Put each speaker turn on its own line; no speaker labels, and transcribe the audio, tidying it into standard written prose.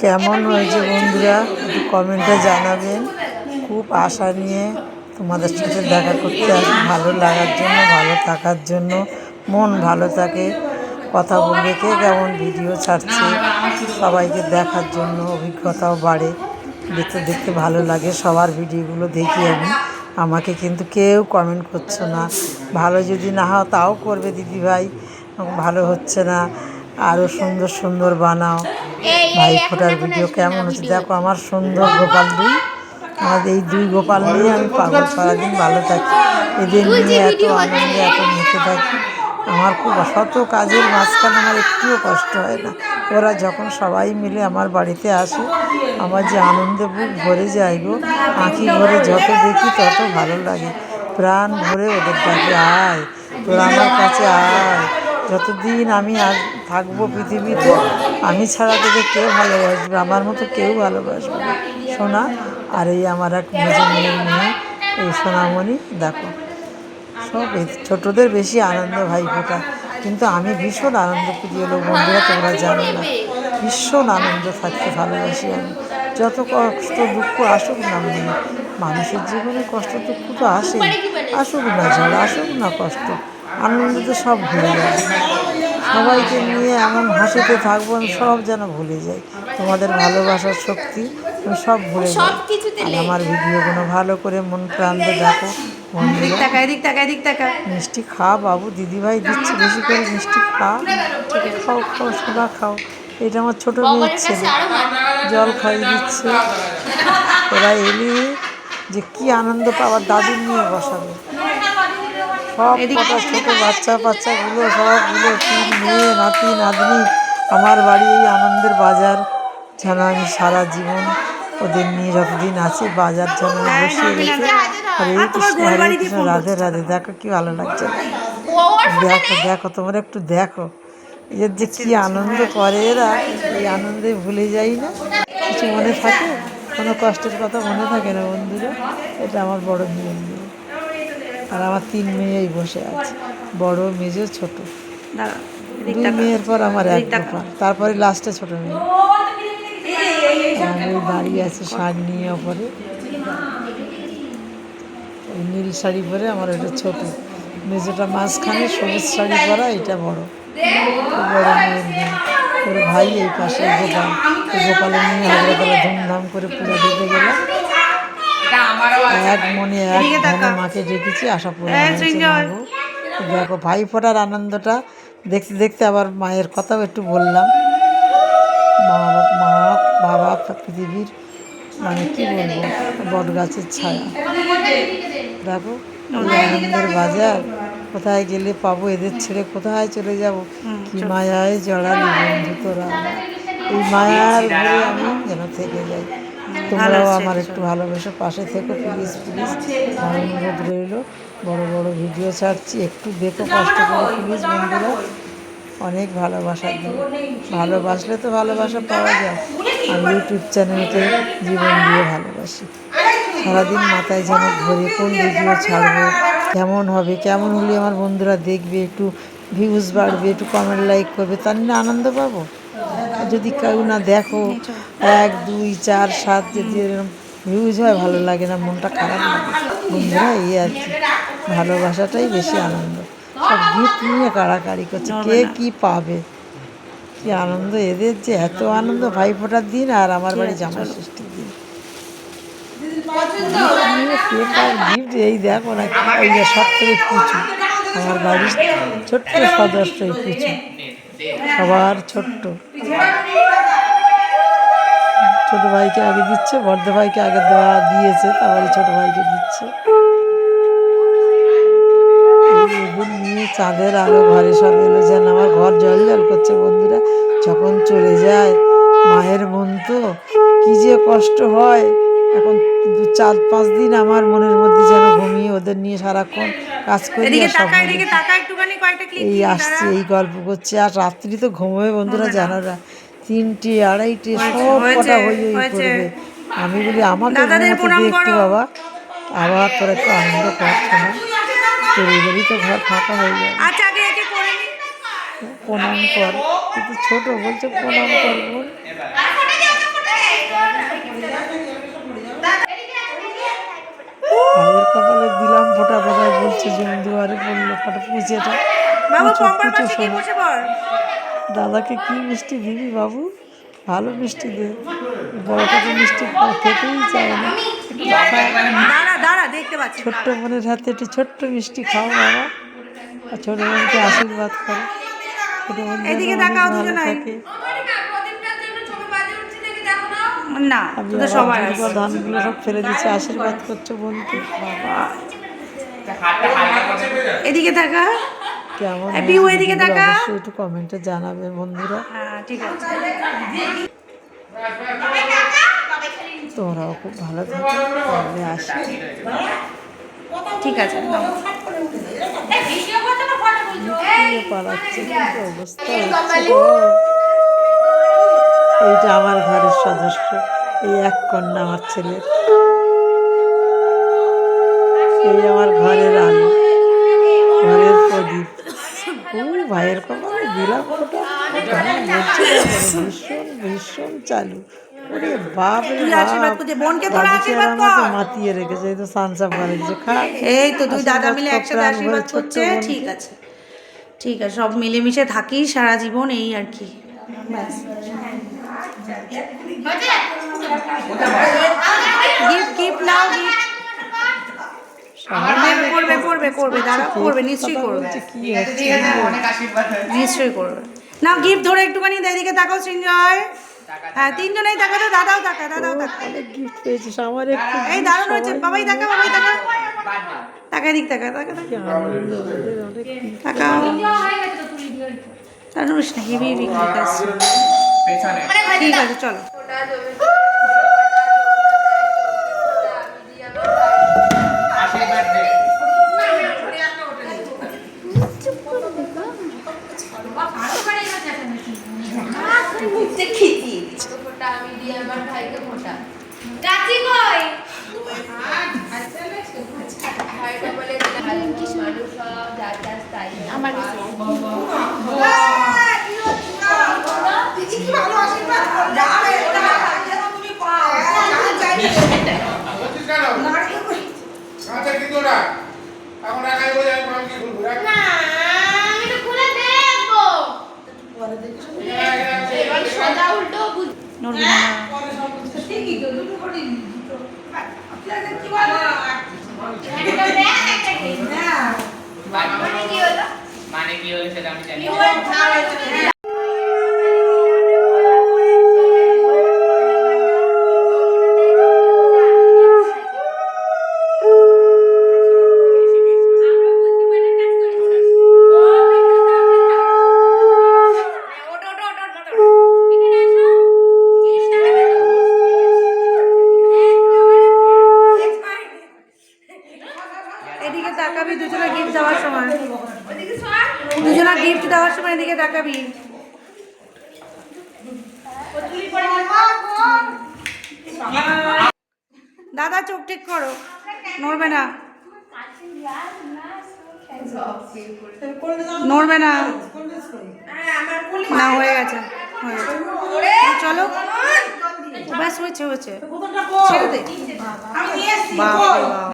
কেমন হয়েছে বন্ধুরা একটু কমেন্টে জানাবেন। খুব আশা নিয়ে তোমাদের সাথে দেখা করতে আসি, ভালো লাগার জন্য, ভালো থাকার জন্য, মন ভালো থাকে, কথা বলবে, কে কেমন ভিডিও ছাড়ছে সবাইকে দেখার জন্য অভিজ্ঞতাও বাড়ে। দেখতে দেখতে ভালো লাগে, সবার ভিডিওগুলো দেখি আমি। আমাকে কিন্তু কেউ কমেন্ট করছো না, ভালো যদি না হয় তাও করবে দিদিভাই, ভালো হচ্ছে না, আরও সুন্দর সুন্দর বানাও। ভাই ফোটার ভিডিও কেমন হচ্ছে দেখো। আমার সুন্দর গোপাল দুই, আমার এই দুই গোপাল নিয়ে আমি পাগল, সারাদিন ভালো থাকি, এদের নিয়ে এত আনন্দে এত মেতে থাকি। আমার খুব শত কাজের মাঝখানে আমার একটুও কষ্ট হয় না। ওরা যখন সবাই মিলে আমার বাড়িতে আসে, আমার যে আনন্দে বুক ভরে যায় গো, আঁখি ভরে যত দেখি তত ভালো লাগে। প্রাণ ভরে ওদের ডাকে, আয় তোরা আমার কাছে আয়, যতদিন আমি থাকবো পৃথিবীতে আমি ছাড়া তোদের কেউ ভালোবাসবে, আমার মতো কেউ ভালোবাসবে না সোনা। আর এই আমার এক মেজো মেয়ের মেয়ে, এই সোনামণি দেখো, সব ছোটদের বেশি আনন্দ ভাইফোঁটা, কিন্তু আমি ভীষণ আনন্দ প্রিয় লোক বন্ধুরা, তোমরা জানো না, ভীষণ আনন্দ থাকতে ভালোবাসি আমি। যত কষ্ট দুঃখ আসুক না, মানুষের জীবনে কষ্ট দুঃখ তো আসেই, আসুক না ঝড়, আসুক না কষ্ট, আনন্দ তো সব ভুলে যায়। সবাইকে নিয়ে এমন হাসিতে থাকবো আমি, সব যেন ভুলে যাই। তোমাদের ভালোবাসার শক্তি আমি সব ভুলে যাই। আর আমার ভিডিওগুলো ভালো করে মন প্রাণ দিয়ে দেখো বন্ধুরা। মিষ্টি খা বাবু, দিদিভাই দিচ্ছে বেশি করে মিষ্টি খা, খাও খাও সোনা খাও। এটা আমার ছোটো মেয়ের ছেলে, জল খাইয়ে দিচ্ছে। ওরা এলে যে কি আনন্দ পাওয়ার, দাদুর নিয়ে বসাবে সব কটা ছোটো বাচ্চাগুলো সবগুলো, তিন মেয়ে নাতি নাতনি। আমার বাড়ি এই আনন্দের বাজার যেন আমি সারা জীবন ওদের নিয়ে যতদিন আছি বাজার যেন বসিয়ে রেখে, হরে কৃষ্ণ রাধে রাধে। দেখো কি ভালো লাগছে, দেখো দেখো তোমরা একটু দেখো, এর যে কি আনন্দ করে এরা, এই আনন্দে ভুলে যাই না। কিছু মনে থাকে, কোনো কষ্টের কথা মনে থাকে না বন্ধুরা। এটা আমার বড় মেয়ে, আর আমার তিন মেয়েই বসে আছে, বড় মেজো ছোট। দুই মেয়ের পর আমার এক গোপাল, তারপরে লাস্টে ছোট মেয়ে। আমি দাঁড়িয়ে আছি শাড়ি নিয়ে, ওপরে ওই নীল শাড়ি পরে আমার ওটা ছোট, মেজোটা মাঝখানে সবুজ শাড়ি পরা, এটা বড়, বড় মেয়ের মেয়ে। ওর ভাই এই পাশে গোপাল, গোপালের নিয়ে হাজরাতলা ধুমধাম করে পুজো দিতে গেলাম। এক মনে এক ধনে মাকে ডেকেছি, আশা পূরণ হয়েছে। দেখো ভাই ফোটার আনন্দটা দেখতে দেখতে আবার মায়ের কথাও একটু বললাম। মা বাবা পৃথিবীর মানে কি বলবো, বট গাছের ছায়া। দেখো এই আনন্দের বাজার, কোথায় গেলে পাবো এদের ছেড়ে, কোথায় চলে যাব, কি মায়ায় জড়ালি বন্ধু তোরা আমার, এই মায়ার ঘুরে আমি যেন থেকে যাই। তোমরাও আমার একটু ভালোবেসে পাশে থেকো প্লিজ প্লিজ, অনুরোধ রইল। বড় বড় ভিডিও ছাড়ছি, একটু দেখো কষ্ট করে প্লিজ বন্ধুরা। অনেক ভালোবাসা দিও, ভালোবাসলে তো ভালোবাসা পাওয়া যায়। আমি ইউটিউব চ্যানেলকে জীবন দিয়ে ভালোবাসি, সারাদিন মাথায় যেন ঘুরে কোন ভিডিও ছাড়বো, কেমন হবে, কেমন হলে আমার বন্ধুরা দেখবে, একটু ভিউজ বাড়বে, একটু কমেন্ট লাইক করবে, তার নিয়ে আনন্দ পাবো। যদি কেউ না দেখো, 1 2 4 7 যদি এরকম ভিউজ হয়, ভালো লাগে না, মনটা খারাপ লাগে বন্ধুরা। এই আর কি, ভালোবাসাটাই বেশি আনন্দ। সব গিফট নিয়ে কাড়াকাড়ি করছে, কে কি পাবে, কি আনন্দ এদের, যে এত আনন্দ ভাই ফোটার দিন আর আমার বাড়ি জামাই ষষ্ঠীর দিন। গিফট এই দেখো না, এই যে সব থেকে পুচু, আমার বাড়ির ছোট্ট সদস্য এই পুচু, সবার ছোট্ট। ছোট ভাইকে আগে দিচ্ছে, বড় ভাইকে আগে দিয়েছে, তারপরে ছোট ভাইকে দিচ্ছে। এদের নিয়ে চাঁদের আলো ঘরে সব এলো, যেন আমার ঘর জল জল করছে বন্ধুরা। যখন চলে যায় মায়ের মন, তো কি যে কষ্ট হয়। এখন 4-5 দিন আমার মনের মধ্যে যেন ঘুমিয়ে ওদের নিয়ে সারাক্ষণ কাজ করি, এই আসছে এই গল্প করছে, আর রাত্রি তো ঘুমোবে বন্ধুরা জানো না, 3টে 2:30টে সব কটা হই করবে। আমি বলি আমাকে ঘুমোতে দে একটু বাবা, আবার তোর একটু আনন্দ করছে না, তোর এবারই তো ঘর ফাঁকা হয়ে যাবে। প্রণাম কর, কিন্তু ছোট বলছে প্রণাম কর বোন। ভাইয়ের কপালে দিলাম ফোটা ফোটা বলছে জমি দুয়ারে পড়লো ফটো পুজোটা দাদাকে কি মিষ্টি দিবি বাবু? ভালো মিষ্টি দে, বড়টা তো মিষ্টি খেতেই চায় না। ছোট্ট বোনের হাতে একটু ছোট্ট মিষ্টি খাও বাবা, আর ছোট বোনকে আশীর্বাদ করো, ছোট বোন ভালো থাকে। ধানগুলো সব ফেলে দিচ্ছে, আশীর্বাদ করছো বোনকে। বাবা
এদিকে থাকা
কেমন
এদিকে থাকা,
অবশ্যই একটু কমেন্টে জানাবে বন্ধুরা।
ঠিক আছে,
তোমরাও খুব ভালো থাকো, তাহলে আসি।
ঠিক আছে।
পালাচ্ছে কি অবস্থা হচ্ছে গো। এইটা আমার ঘরের সদস্য, এই এক কন্যা আমার ছেলের, এই আমার ঘরের আলো, ঘরের প্রদীপ। ভাইয়ের কপালে দিলাম ফোটা, ভীষণ ভীষণ চালু। ওরে বাপ রে বাপ, মাতিয়ে রেখেছে, এই তো সানসাপ করে দিচ্ছে। খা,
এই তো দুই দাদা মিলে একসাথে আশীর্বাদ করছে। ঠিক আছে, ঠিক আছে, সব মিলেমিশে থাকি সারা জীবন, এই আর কি। গিফট গিফট নাও, গিফট করবে দাদা, করবে নিশ্চয়ই, করবে নিশ্চয়ই করবে। নাও গিফট ধরে একটুখানি এদিকে তাকাও সৃঞ্জয়। হ্যাঁ, তিনজনেই তাকা, তো দাদাও তাকা, দাদাও তাকা।
গিফট পেয়েছিস আমার,
এই দারুণ হয়েছে, বাবাই তাকা, বাবাই তাকা, তাকা দিক তাকা, তাকা তাকা, দারুণ না, হেভি হেভি গিফট আসছে। ঠিক আছে, চলো।
মানে কি হলো সেটা আমি জানি।
এদিকে তাকাবি দুজনে গিফট দেওয়ার সময়, দুজনে গিফট দেওয়ার সময় এদিকে তাকাবি। দাদা চোখ ঠিক করো, নড়বে না, নড়বে না, না হয়ে গেছে, চলো ব্যাস, হয়েছে হয়েছে, ছেড়ে দে। বাপ রে বাপ।